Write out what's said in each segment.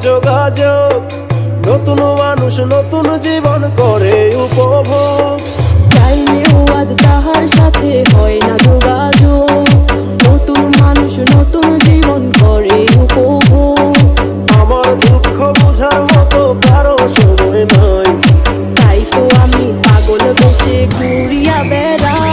যোগাযোগ, নতুন মানুষ নতুন জীবন করে উপভোগ। চাইলেও আজ তাহার সাথে হয় না যোগাযোগ, নতুন মানুষ নতুন জীবন করে উপভোগ। আমার দুঃখ বোঝার মতো কারো সময় নাই, তাই তো আমি পাগল বেশে ঘুরিয়া বেড়াই।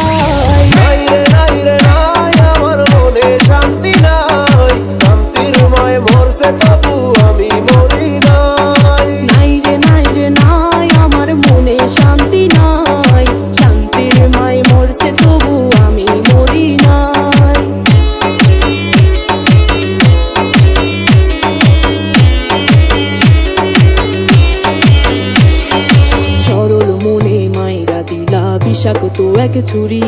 নাই রে নাই রে নাই, আমার মনে শান্তি নাই, শান্তির মায় মরছে তবু আমি মরি নাই। নাই রে নাই রে নাই, আমার মনে শান্তি নাই, শান্তির মায় মরছে তবু আমি মরি নাই। সরল মনে মাইরা দিলা বিষাক্ত এক ছুরি,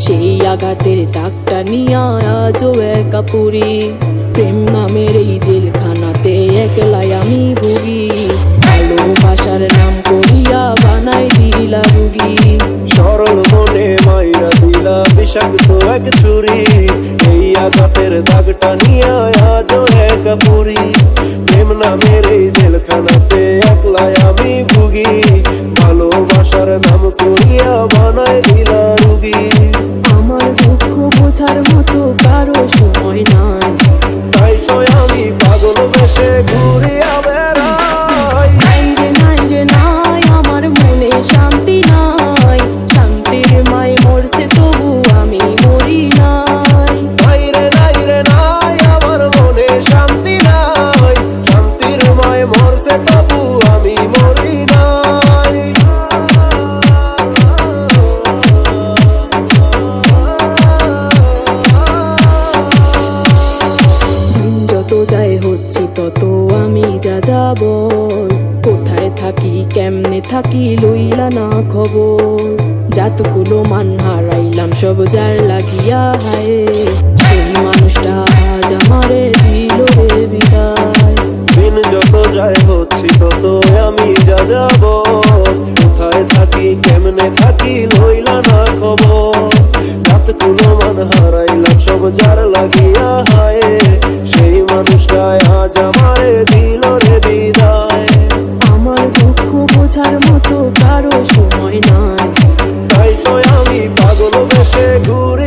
সেই আঘাতের দাগটা নিয়া আজও একা পুরি। প্রেম নামের এই জেলখানাতে একলাই আমি ভুগি, ভালোবাসার নাম করিয়া বানাই দিলা রুগী। সরল মনে মাইরা দিলা বিষাক্ত এক ছুরি, এই আঘাতের দাগটা নিয়ে আজও একা পুরি। প্রেম নামের এই জেলখানাতে একলাই আমি ভুগি, ভালোবাসার নাম করিয়া বানাই দিলা রুগী। আমার দুঃখ বোঝার মতো কারো সময় নাই, তাই তো আমি পাগল বেশে ঘুরিয়া বেড়াই। নাই রে নাই রে নাই, আমার মনে শান্তি নাই, শান্তির মায় মরছে তবু আমি মরি নাই। নাই রে নাই রে নাই, আমার মনে শান্তি নাই, শান্তির মায় মরছে তবু আমি মরি নাই। দিন যত যায় হচ্ছি তত আমি যা যাব, কোথায় থাকি কেমনে থাকি লইলা না খবর। জাতগুলো মান হারাইলাম সব যার লাগিয়া হায়, সেই মানুষটা আজ আমারে দিল রে বিদায়। দিন যত যায় হচ্ছি তত আমি যা যাব, কোথায় থাকি কেমনে থাকি লইলা না খবর। রাত কোনো মান হারাইলাম সব যার লাগিয়া হায়, সেই মানুষটাই আজ আমারে দিল রে বিদায়। আমার দুঃখ বোঝার মতো কারো সময় নাই, তাই তো আমি পাগল বেশে ঘুরে